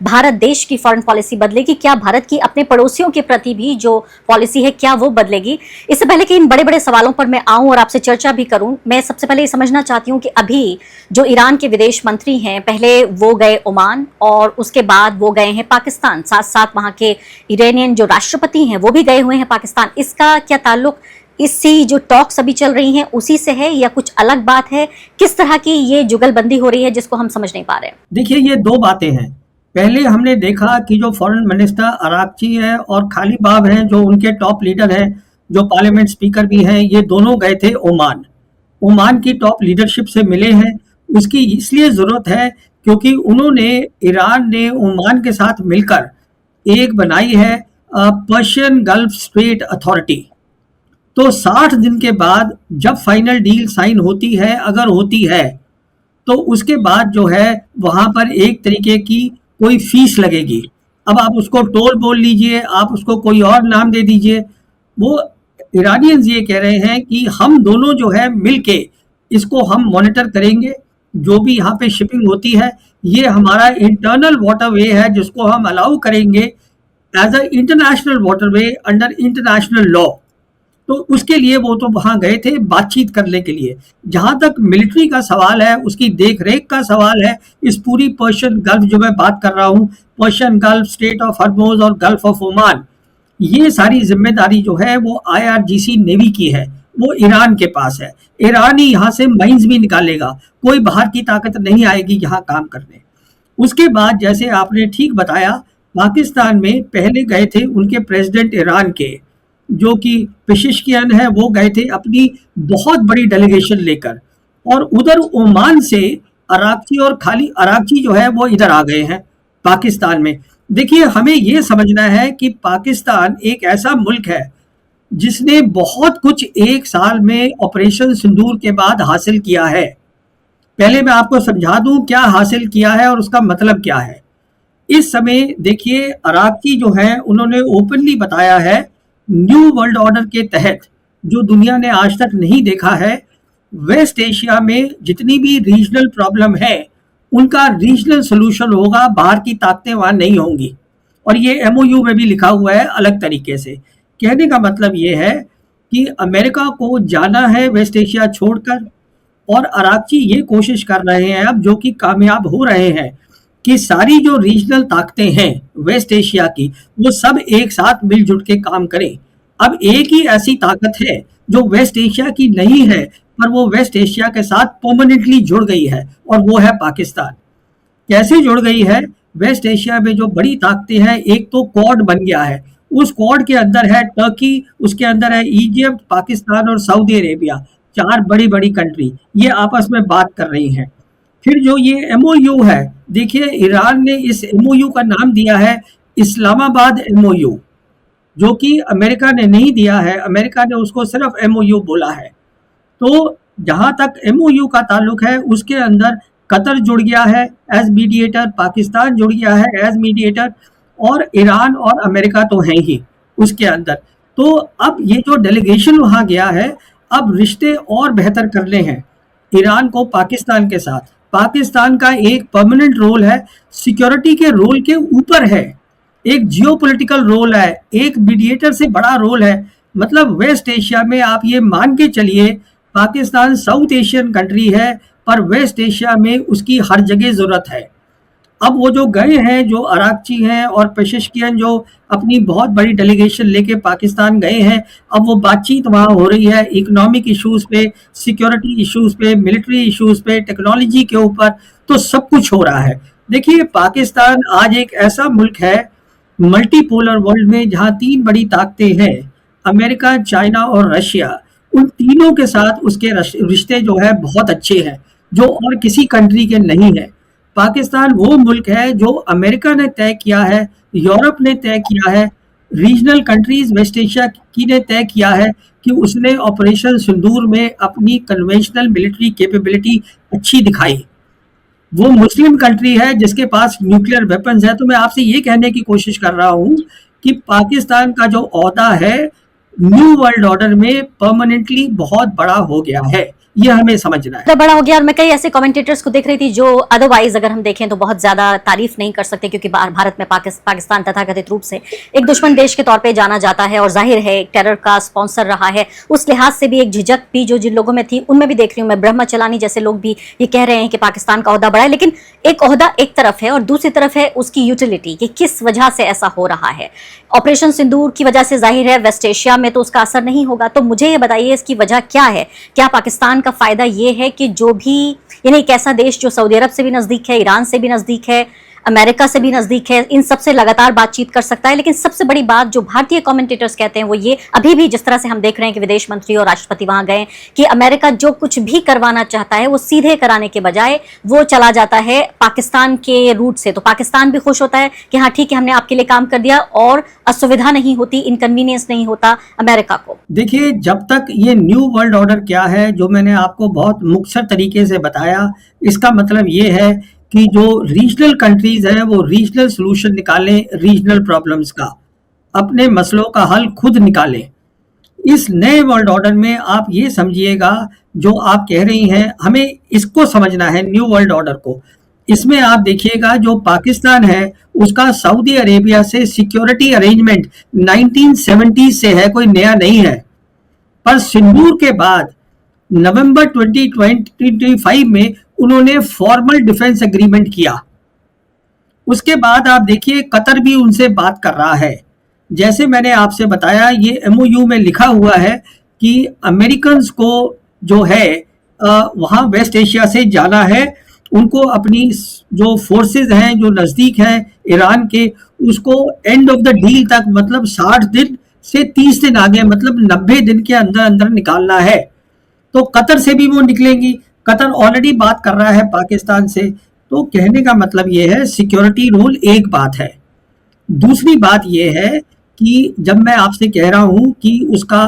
भारत देश की foreign policy बदलेगी? क्या भारत की अपने पड़ोसियों के प्रति भी जो पॉलिसी है क्या वो बदलेगी? इससे पहले कि इन बड़े बड़े सवालों पर मैं आऊं और आपसे चर्चा भी करूं, मैं सबसे पहले ये समझना चाहती हूं कि अभी जो ईरान के विदेश मंत्री हैं, पहले वो गए ओमान और उसके बाद वो गए हैं पाकिस्तान, साथ साथ वहां के ईरानियन जो राष्ट्रपति हैं वो भी गए हुए हैं पाकिस्तान। इसका क्या ताल्लुक इससे जो टॉक्स अभी चल रही हैं उसी से है या कुछ अलग बात है? किस तरह की ये जुगलबंदी हो रही है जिसको हम समझ नहीं पा रहे हैं? देखिए, ये दो बातें हैं। पहले हमने देखा कि जो फॉरेन मिनिस्टर अरागची है और खालिबाफ हैं, जो उनके टॉप लीडर हैं, जो पार्लियामेंट स्पीकर भी हैं, ये दोनों गए थे ओमान। ओमान की टॉप लीडरशिप से मिले हैं। उसकी इसलिए ज़रूरत है क्योंकि ईरान ने ओमान के साथ मिलकर एक बनाई है पर्शियन गल्फ स्ट्रेट अथॉरिटी। तो 60 दिन के बाद जब फाइनल डील साइन होती है, अगर होती है, तो उसके बाद जो है वहाँ पर एक तरीके की कोई फीस लगेगी। अब आप उसको टोल बोल लीजिए, आप उसको कोई और नाम दे दीजिए। वो ईरानियंस ये कह रहे हैं कि हम दोनों जो है मिलके इसको हम मॉनिटर करेंगे। जो भी यहाँ पे शिपिंग होती है, ये हमारा इंटरनल वाटरवे है जिसको हम अलाउ करेंगे as a international waterway under international law. तो उसके लिए वो तो वहां गए थे बातचीत करने के लिए। जहां तक मिलिट्री का सवाल है, उसकी देख रेख का सवाल है, इस पूरी पर्शियन गल्फ जो मैं बात कर रहा हूँ, Persian gulf, state of Hormuz और गल्फ ऑफ ओमान, ये सारी जिम्मेदारी जो है वो IRGC नेवी की है, वो ईरान के पास है। ईरान ही यहाँ से माइंस भी निकालेगा, कोई बाहर की ताकत नहीं आएगी यहाँ काम करने। उसके बाद जैसे आपने ठीक बताया, पाकिस्तान में पहले गए थे उनके प्रेसिडेंट ईरान के, जो कि पेशिशकियान है, वो गए थे अपनी बहुत बड़ी डेलीगेशन लेकर, और उधर ओमान से अरागची और खाली अरागची जो है वो इधर आ गए हैं पाकिस्तान में। देखिए, हमें ये समझना है कि पाकिस्तान एक ऐसा मुल्क है जिसने बहुत कुछ एक साल में ऑपरेशन सिंदूर के बाद हासिल किया है। पहले मैं आपको समझा दूं क्या हासिल किया है और उसका मतलब क्या है। इस समय देखिए, अरागची जो है उन्होंने ओपनली बताया है, न्यू वर्ल्ड ऑर्डर के तहत जो दुनिया ने आज तक नहीं देखा है, वेस्ट एशिया में जितनी भी रीजनल प्रॉब्लम है उनका रीजनल सोल्यूशन होगा, बाहर की ताकतें वहां नहीं होंगी। और ये MOU में भी लिखा हुआ है अलग तरीके से। कहने का मतलब ये है कि अमेरिका को जाना है वेस्ट एशिया छोड़कर, और अरागची ये कोशिश कर रहे हैं अब, जो कि कामयाब हो रहे हैं, कि सारी जो रीजनल ताकतें हैं वेस्ट एशिया की, वो सब एक साथ मिलजुल के काम करें। अब एक ही ऐसी ताकत है जो वेस्ट एशिया की नहीं है, पर वो वेस्ट एशिया के साथ परमानेंटली जुड़ गई है, और वो है पाकिस्तान। कैसे जुड़ गई है? वेस्ट एशिया में जो बड़ी ताकतें हैं, एक तो क्वाड बन गया है, उस क्वाड के अंदर है टर्की, उसके अंदर है इजिप्ट, पाकिस्तान और सऊदी अरेबिया, 4 बड़ी बड़ी कंट्री ये आपस में बात कर रही हैं। फिर जो ये MOU है, देखिए ईरान ने इस MOU का नाम दिया है इस्लामाबाद MOU, जो कि अमेरिका ने नहीं दिया है, अमेरिका ने उसको सिर्फ MOU बोला है। तो जहां तक MOU का ताल्लुक है, उसके अंदर कतर जुड़ गया है एज मीडिएटर, पाकिस्तान जुड़ गया है एज मीडिएटर, और ईरान और अमेरिका तो है ही उसके अंदर। तो अब ये जो डेलीगेशन वहां गया है, अब रिश्ते और बेहतर करने हैं ईरान को पाकिस्तान के साथ। पाकिस्तान का एक परमानेंट रोल है, सिक्योरिटी के रोल के ऊपर है, एक जियोपॉलिटिकल रोल है, एक मीडिएटर से बड़ा रोल है। मतलब वेस्ट एशिया में आप ये मान के चलिए, पाकिस्तान साउथ एशियन कंट्री है, पर वेस्ट एशिया में उसकी हर जगह ज़रूरत है। अब वो जो गए हैं, जो अरागची हैं और पेशिशकियान, जो अपनी बहुत बड़ी डेलीगेशन लेके पाकिस्तान गए हैं, अब वो बातचीत वहाँ हो रही है इकोनॉमिक इश्यूज़ पे, सिक्योरिटी इश्यूज़ पे, मिलिट्री इश्यूज़ पे, टेक्नोलॉजी के ऊपर, तो सब कुछ हो रहा है। देखिए, पाकिस्तान आज एक ऐसा मुल्क है मल्टीपोलर वर्ल्ड में, जहाँ 3 बड़ी ताकतें हैं, अमेरिका, चाइना और रशिया। उन तीनों के साथ उसके रिश्ते जो है बहुत अच्छे हैं, जो और किसी कंट्री के नहीं है। पाकिस्तान वो मुल्क है जो अमेरिका ने तय किया है, यूरोप ने तय किया है, रीजनल कंट्रीज वेस्ट एशिया की ने तय किया है कि उसने ऑपरेशन सिंदूर में अपनी कन्वेंशनल मिलिट्री कैपेबिलिटी अच्छी दिखाई। वो मुस्लिम कंट्री है जिसके पास न्यूक्लियर वेपन्स है। तो मैं आपसे ये कहने की कोशिश कर रहा हूँ कि पाकिस्तान का जो ओहदा है न्यू वर्ल्ड ऑर्डर में परमानेंटली बहुत बड़ा हो गया है। ये हमें समझना है। तो बड़ा हो गया। और मैं कई ऐसे कमेंटेटर्स को देख रही थी जो अदरवाइज अगर हम देखें तो बहुत ज्यादा तारीफ नहीं कर सकते, क्योंकि भारत में पाकिस्तान तथाकथित रूप से एक दुश्मन देश के तौर पे जाना जाता है और जाहिर है एक टेरर का स्पॉन्सर रहा है। उस लिहाज से भी एक झिझक भी जो जिन लोगों में थी उनमें भी देख रही हूँ मैं। ब्रह्मा चलानी जैसे लोग भी ये कह रहे हैं कि पाकिस्तान का ओहदा बड़ा है, लेकिन एक ओहदा एक तरफ है और दूसरी तरफ है उसकी यूटिलिटी कि किस वजह से ऐसा हो रहा है। ऑपरेशन सिंदूर की वजह से जाहिर है वेस्ट एशिया में तो उसका असर नहीं होगा। तो मुझे ये बताइए इसकी वजह क्या है? क्या पाकिस्तान का फायदा ये है कि जो भी यानी एक ऐसा देश जो सऊदी अरब से भी नजदीक है, ईरान से भी नजदीक है, अमेरिका से भी नजदीक है, इन सबसे लगातार बातचीत कर सकता है। लेकिन सबसे बड़ी बात जो भारतीय कमेंटेटर्स कहते हैं वो ये, अभी भी जिस तरह से हम देख रहे हैं कि विदेश मंत्री और राष्ट्रपति वहां गए, कि अमेरिका जो कुछ भी करवाना चाहता है वो सीधे कराने के बजाय वो चला जाता है पाकिस्तान के रूट से। तो पाकिस्तान भी खुश होता है कि हाँ ठीक है हमने आपके लिए काम कर दिया, और असुविधा नहीं होती, इनकन्वीनियंस नहीं होता अमेरिका को। देखिए, जब तक ये न्यू वर्ल्ड ऑर्डर क्या है जो मैंने आपको बहुत मुख्तर तरीके से बताया, इसका मतलब ये है कि जो रीजनल कंट्रीज हैं वो रीजनल सोल्यूशन निकालें, रीजनल प्रॉब्लम्स का, अपने मसलों का हल खुद निकालें। इस नए वर्ल्ड ऑर्डर में आप ये समझिएगा, जो आप कह रही हैं हमें इसको समझना है न्यू वर्ल्ड ऑर्डर को। इसमें आप देखिएगा जो पाकिस्तान है उसका सऊदी अरेबिया से सिक्योरिटी अरेंजमेंट 1970 से है, कोई नया नहीं है। पर सिंदूर के बाद नवंबर 2025 में उन्होंने फॉर्मल डिफेंस एग्रीमेंट किया। उसके बाद आप देखिए कतर भी उनसे बात कर रहा है। जैसे मैंने आपसे बताया, ये एमओयू में लिखा हुआ है कि अमेरिकन्स को जो है वहाँ वेस्ट एशिया से जाना है, उनको अपनी जो फोर्सेस हैं जो नज़दीक हैं ईरान के, उसको एंड ऑफ द डील तक, मतलब 60 दिन से 30 दिन आगे, मतलब 90 दिन के अंदर अंदर निकालना है। तो कतर से भी वो निकलेंगी। कतर ऑलरेडी बात कर रहा है पाकिस्तान से। तो कहने का मतलब ये है सिक्योरिटी रोल एक बात है। दूसरी बात ये है कि जब मैं आपसे कह रहा हूं कि उसका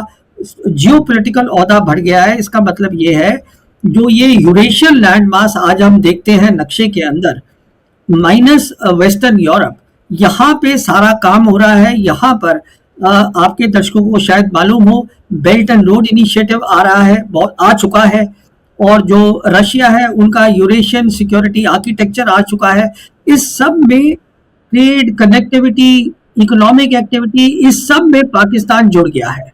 जियोपॉलिटिकल ओहदा बढ़ गया है, इसका मतलब ये है जो ये यूरेशियन लैंड मास आज हम देखते हैं नक्शे के अंदर, माइनस वेस्टर्न यूरोप, यहाँ पे सारा काम हो रहा है। यहाँ पर आपके दर्शकों को शायद मालूम हो, बेल्ट एंड रोड इनिशिएटिव आ रहा है, बहुत आ चुका है, और जो रशिया है उनका यूरेशियन सिक्योरिटी आर्किटेक्चर आ चुका है। इस सब में ट्रेड, कनेक्टिविटी, इकोनॉमिक एक्टिविटी, इस सब में पाकिस्तान जुड़ गया है।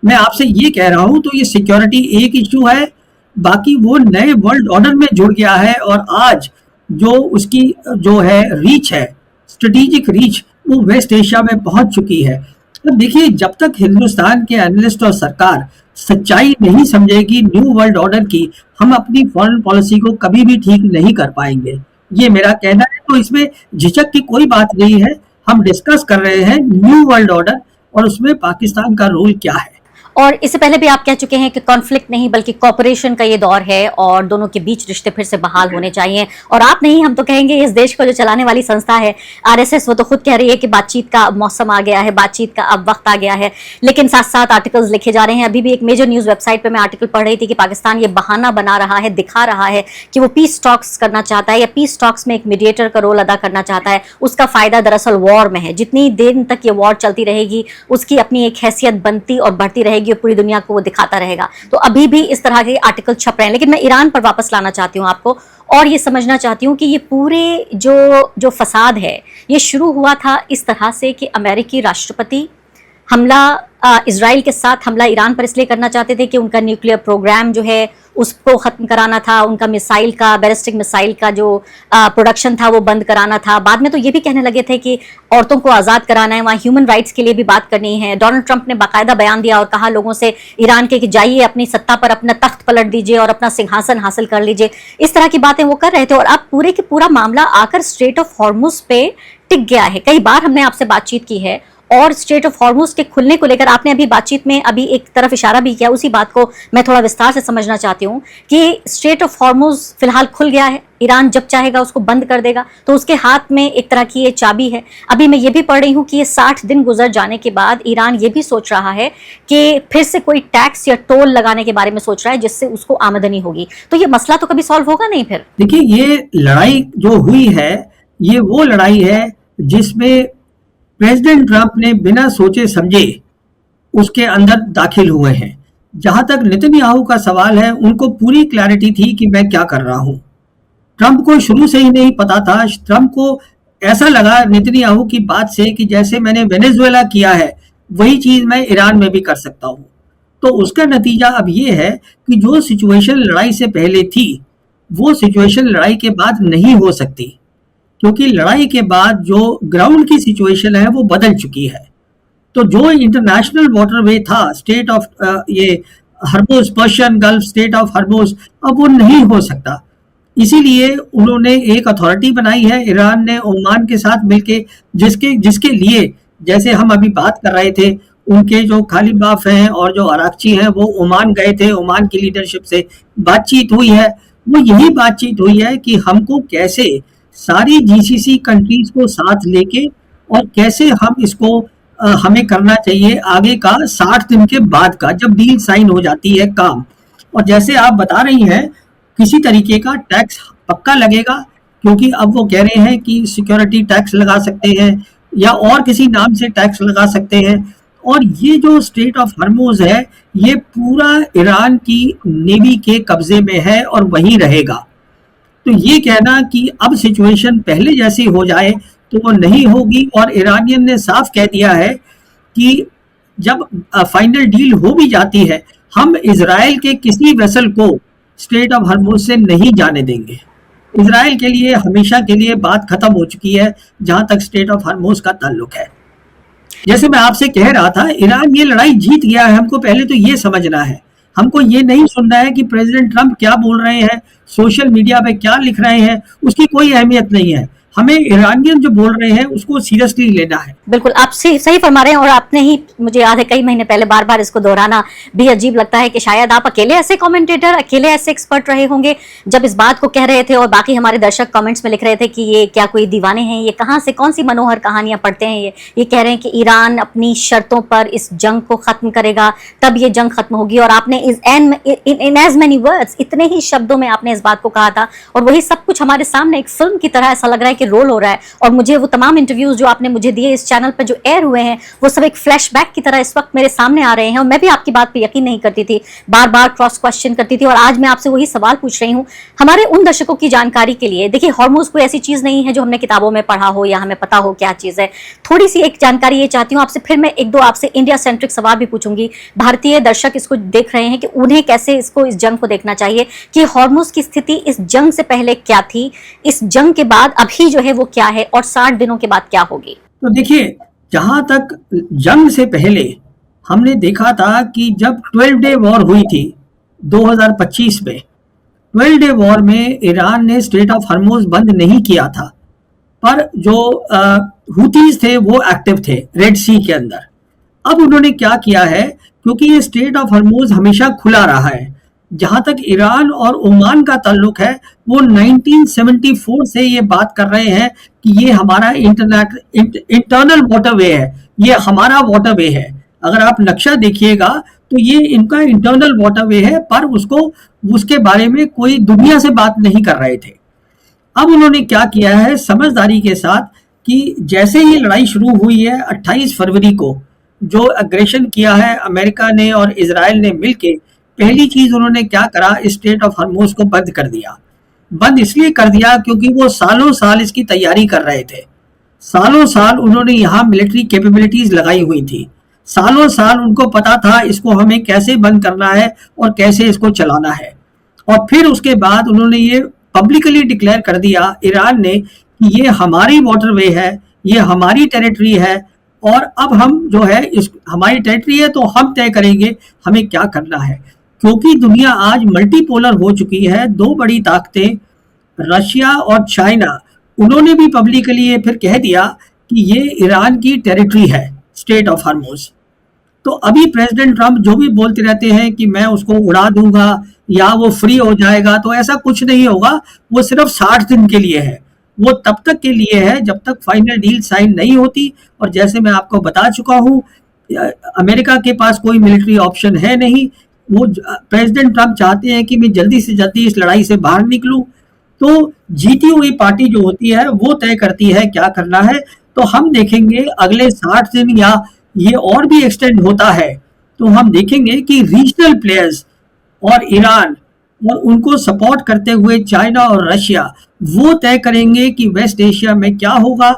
मैं आपसे ये कह रहा हूं, तो ये सिक्योरिटी एक इशू है, बाकी वो नए वर्ल्ड ऑर्डर में जुड़ गया है। और आज जो उसकी जो है रीच है, स्ट्रेटेजिक रीच, वो वेस्ट एशिया में पहुंच चुकी है। तो देखिए, जब तक हिंदुस्तान के एनालिस्ट और सरकार सच्चाई नहीं समझेगी न्यू वर्ल्ड ऑर्डर की, हम अपनी फॉरेन पॉलिसी को कभी भी ठीक नहीं कर पाएंगे, ये मेरा कहना है। तो इसमें झिझक की कोई बात नहीं है। हम डिस्कस कर रहे हैं न्यू वर्ल्ड ऑर्डर और उसमें पाकिस्तान का रोल क्या है। और इससे पहले भी आप कह चुके हैं कि कॉन्फ्लिक्ट नहीं बल्कि कॉपरेशन का ये दौर है और दोनों के बीच रिश्ते फिर से बहाल होने चाहिए। और आप नहीं, हम तो कहेंगे इस देश को जो चलाने वाली संस्था है आरएसएस, वो तो खुद कह रही है कि बातचीत का अब मौसम आ गया है, बातचीत का अब वक्त आ गया है। लेकिन साथ साथ आर्टिकल्स लिखे जा रहे हैं। अभी भी एक मेजर न्यूज वेबसाइट पर मैं आर्टिकल पढ़ रही थी कि पाकिस्तान ये बहाना बना रहा है, दिखा रहा है कि वो पीस टॉक्स करना चाहता है या पीस टॉक्स में एक मीडिएटर का रोल अदा करना चाहता है। उसका फायदा दरअसल वॉर में है। जितनी देर तक ये वॉर चलती रहेगी उसकी अपनी एक हैसियत बनती और बढ़ती रहेगी और पूरी दुनिया को दिखाता रहेगा। तो अभी भी इस तरह के आर्टिकल छप रहे हैं। लेकिन मैं ईरान पर वापस लाना चाहती हूं आपको और ये समझना चाहती हूं कि ये पूरे जो फसाद है ये शुरू हुआ था इस तरह से कि अमेरिकी राष्ट्रपति हमला इजराइल के साथ हमला ईरान पर इसलिए करना चाहते थे कि उनका न्यूक्लियर प्रोग्राम जो है उसको खत्म कराना था, उनका मिसाइल का, बैलिस्टिक मिसाइल का जो प्रोडक्शन था वो बंद कराना था। बाद में तो ये भी कहने लगे थे कि औरतों को आज़ाद कराना है, वहाँ ह्यूमन राइट्स के लिए भी बात करनी है। डोनाल्ड ट्रंप ने बाकायदा बयान दिया और कहा लोगों से ईरान के कि जाइए अपनी सत्ता पर अपना तख्त पलट दीजिए और अपना सिंहासन हासिल कर लीजिए। इस तरह की बातें वो कर रहे थे और अब पूरे के पूरा मामला आकर स्ट्रेट ऑफ हॉर्मुज पे टिक गया है। कई बार हमने आपसे बातचीत की है और स्ट्रेट ऑफ हॉर्मुज के खुलने को लेकर आपने अभी बातचीत में अभी एक तरफ इशारा भी किया, उसी बात को मैं थोड़ा विस्तार से समझना चाहती हूँ कि स्ट्रेट ऑफ हॉर्मुज फिलहाल खुल गया है, ईरान जब चाहेगा उसको बंद कर देगा, तो उसके हाथ में एक तरह की ये चाबी है। अभी मैं ये भी पढ़ रही हूँ कि ये 60 दिन गुजर जाने के बाद ईरान ये भी सोच रहा है कि फिर से कोई टैक्स या टोल लगाने के बारे में सोच रहा है जिससे उसको आमदनी होगी। तो ये मसला तो कभी सॉल्व होगा नहीं फिर। देखिए, ये लड़ाई जो हुई है ये वो लड़ाई है जिसमें प्रेसिडेंट ट्रंप ने बिना सोचे समझे उसके अंदर दाखिल हुए हैं। जहां तक नेतन्याहू का सवाल है, उनको पूरी क्लैरिटी थी कि मैं क्या कर रहा हूं। ट्रंप को शुरू से ही नहीं पता था। ट्रंप को ऐसा लगा नेतन्याहू की बात से कि जैसे मैंने वेनेजुएला किया है, वही चीज मैं ईरान में भी कर सकता हूं। तो उसका नतीजा अब ये है कि जो सिचुएशन लड़ाई से पहले थी, वो सिचुएशन लड़ाई के बाद नहीं हो सकती, क्योंकि लड़ाई के बाद जो ग्राउंड की सिचुएशन है वो बदल चुकी है। तो जो इंटरनेशनल वाटरवे था, स्टेट ऑफ ये हर्मुज, पर्शियन गल्फ स्टेट ऑफ हर्मुज, अब वो नहीं हो सकता। इसीलिए उन्होंने एक अथॉरिटी बनाई है, ईरान ने ओमान के साथ मिलके, जिसके जिसके लिए जैसे हम अभी बात कर रहे थे, उनके जो खालिबाफ हैं और जो अराकची हैं वो ओमान गए थे, ओमान की लीडरशिप से बातचीत हुई है। वो यही बातचीत हुई है कि हमको कैसे सारी जीसीसी कंट्रीज को साथ लेके और कैसे हम इसको हमें करना चाहिए आगे का 60 दिन के बाद का, जब डील साइन हो जाती है काम। और जैसे आप बता रही हैं, किसी तरीके का टैक्स पक्का लगेगा, क्योंकि अब वो कह रहे हैं कि सिक्योरिटी टैक्स लगा सकते हैं या और किसी नाम से टैक्स लगा सकते हैं। और ये जो स्टेट ऑफ हर्मुज है, ये पूरा ईरान की नेवी के कब्जे में है और वहीं रहेगा। तो ये कहना कि अब सिचुएशन पहले जैसी हो जाए तो वो नहीं होगी। और ईरानियन ने साफ कह दिया है कि जब फाइनल डील हो भी जाती है, हम इजराइल के किसी वेसल को स्टेट ऑफ हर्मुज से नहीं जाने देंगे। इजराइल के लिए हमेशा के लिए बात खत्म हो चुकी है जहां तक स्टेट ऑफ हर्मुज का ताल्लुक है। जैसे मैं आपसे कह रहा था, ईरान ये लड़ाई जीत गया है, हमको पहले तो ये समझना है। हमको ये नहीं सुनना है कि प्रेसिडेंट ट्रंप क्या बोल रहे हैं, सोशल मीडिया पे क्या लिख रहे हैं, उसकी कोई अहमियत नहीं है। हमें ईरानियन जो बोल रहे हैं उसको सीरियसली लेना है। बिल्कुल, आप सही फरमा रहे हैं। और आपने ही, मुझे याद है, कई महीने पहले बार बार इसको दोहराना भी अजीब लगता है कि शायद आप अकेले ऐसे कमेंटेटर, अकेले ऐसे एक्सपर्ट रहे होंगे जब इस बात को कह रहे थे, और बाकी हमारे दर्शक कमेंट्स में लिख रहे थे कि ये क्या कोई दीवाने हैं, ये कहाँ से कौन सी मनोहर कहानियां पढ़ते हैं। ये कह रहे हैं कि ईरान अपनी शर्तों पर इस जंग को खत्म करेगा, तब ये जंग खत्म होगी। और आपने इन एज मेनी वर्ड्स, इतने ही शब्दों में आपने इस बात को कहा था, और वही सब कुछ हमारे सामने एक फिल्म की तरह ऐसा लग रहा है कि रोल हो रहा है। और मुझे वो तमाम इंटरव्यूज जो आपने मुझे दिए इस चैनल पर जो एयर हुए हैं, वो सब एक फ्लैशबैक की तरह इस वक्त मेरे सामने आ रहे हैं। और मैं भी आपकी बात पे यकीन नहीं करती थी, बार बार क्रॉस क्वेश्चन करती थी। और आज मैं आपसे वही सवाल पूछ रही हूँ हमारे उन दर्शकों की जानकारी के लिए। देखिए, हॉर्मोज कोई ऐसी चीज नहीं है जो हमने किताबों में पढ़ा हो या हमें पता हो क्या चीज है। थोड़ी सी एक जानकारी ये चाहती हूँ आपसे, फिर मैं एक दो आपसे इंडिया सेंट्रिक सवाल भी पूछूंगी। भारतीय दर्शक इसको देख रहे हैं कि उन्हें कैसे इसको, इस जंग को देखना चाहिए कि हॉर्मोज की स्थिति इस जंग से पहले क्या थी, इस जंग के बाद अभी जो है वो क्या है, और 60 दिनों के बाद क्या होगी। तो देखिए, जहां तक जंग से पहले हमने देखा था कि जब 12 डे वॉर हुई थी 2025 में, 12 डे वॉर में ईरान ने स्टेट ऑफ हर्मुज बंद नहीं किया था, पर जो हुतीज थे वो एक्टिव थे रेड सी के अंदर। अब उन्होंने क्या किया है, क्योंकि ये स्टेट ऑफ हर्मुज हमेशा खुला रहा है। जहां तक ईरान और ओमान का ताल्लुक है, वो 1974 से ये बात कर रहे हैं कि ये हमारा इंटरनल वाटरवे है, ये हमारा वाटरवे है। अगर आप नक्शा देखिएगा तो ये इनका इंटरनल वाटरवे है, पर उसके बारे में कोई दुनिया से बात नहीं कर रहे थे। अब उन्होंने क्या किया है समझदारी के साथ, कि जैसे ही लड़ाई शुरू हुई है 28 फरवरी को, जो अग्रेशन किया है अमेरिका ने और इजराइल ने मिलके, पहली चीज उन्होंने क्या करा, स्टेट ऑफ हर्मुज को बंद कर दिया। बंद इसलिए कर दिया क्योंकि वो सालों साल इसकी तैयारी कर रहे थे। सालों साल उन्होंने यहाँ मिलिट्री कैपेबिलिटीज लगाई हुई थी। सालों साल उनको पता था इसको हमें कैसे बंद करना है और कैसे इसको चलाना है। और फिर उसके बाद उन्होंने ये पब्लिकली डिक्लेयर कर दिया ईरान ने कि ये हमारी वाटरवे है, ये हमारी टेरिटरी है, और अब हम जो है इस हमारी टेरिटरी है तो हम तय करेंगे हमें क्या करना है। क्योंकि दुनिया आज मल्टीपोलर हो चुकी है, दो बड़ी ताकतें रशिया और चाइना, उन्होंने भी पब्लिकली ये फिर कह दिया कि ये ईरान की टेरिटरी है स्टेट ऑफ हर्मुज। तो अभी प्रेसिडेंट ट्रंप जो भी बोलते रहते हैं कि मैं उसको उड़ा दूंगा या वो फ्री हो जाएगा, तो ऐसा कुछ नहीं होगा। वो सिर्फ 60 दिन के लिए है, वो तब तक के लिए है जब तक फाइनल डील साइन नहीं होती। और जैसे मैं आपको बता चुका हूँ, अमेरिका के पास कोई मिलिट्री ऑप्शन है नहीं। वो प्रेसिडेंट ट्रंप चाहते हैं कि मैं जल्दी से जल्दी इस लड़ाई से बाहर निकलूं। तो जीती हुई पार्टी जो होती है वो तय करती है क्या करना है। तो हम देखेंगे अगले 60 दिन या ये और भी एक्सटेंड होता है तो हम देखेंगे कि रीजनल प्लेयर्स और ईरान और उनको सपोर्ट करते हुए चाइना और रशिया वो तय करेंगे कि वेस्ट एशिया में क्या होगा।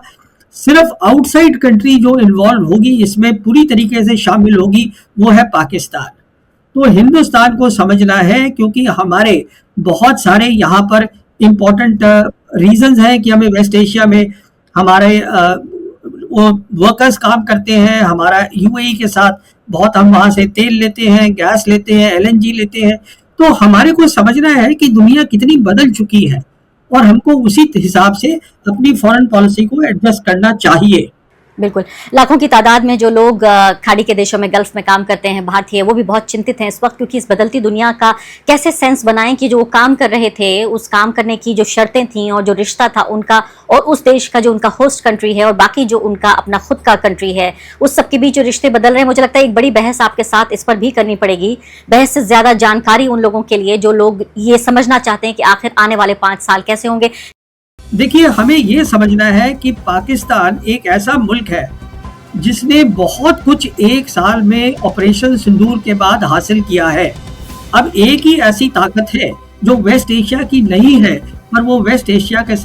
सिर्फ आउटसाइड कंट्री जो इन्वॉल्व होगी इसमें पूरी तरीके से शामिल होगी वो है पाकिस्तान। तो हिंदुस्तान को समझना है, क्योंकि हमारे बहुत सारे यहाँ पर इम्पोर्टेंट रीजंस हैं कि हमें वेस्ट एशिया में हमारे वो वर्कर्स काम करते हैं, हमारा यूएई के साथ बहुत, हम वहाँ से तेल लेते हैं, गैस लेते हैं, एलएनजी लेते हैं। तो हमारे को समझना है कि दुनिया कितनी बदल चुकी है और हमको उसी हिसाब से अपनी फॉरेन पॉलिसी को एडजस्ट करना चाहिए। बिल्कुल, लाखों की तादाद में जो लोग खाड़ी के देशों में, गल्फ में काम करते हैं, भारतीय, वो भी बहुत चिंतित हैं इस वक्त, क्योंकि इस बदलती दुनिया का कैसे सेंस बनाएं कि जो वो काम कर रहे थे, उस काम करने की जो शर्तें थीं और जो रिश्ता था उनका और उस देश का जो उनका होस्ट कंट्री है और बाकी जो उनका अपना खुद का कंट्री है, उस सब के बीच जो रिश्ते बदल रहे हैं। मुझे लगता है एक बड़ी बहस आपके साथ इस पर भी करनी पड़ेगी। बहस से ज्यादा जानकारी उन लोगों के लिए जो लोग ये समझना चाहते हैं कि आखिर आने वाले 5 साल कैसे होंगे। देखिए, हमें ये समझना है कि पाकिस्तान एक ऐसा मुल्क है जिसने बहुत कुछ एक साल में ऑपरेशन सिंदूर के बाद हासिल किया है। अब एक ही ऐसी ताकत है जो वेस्ट एशिया की नहीं है, पर वो वेस्ट एशिया के साथ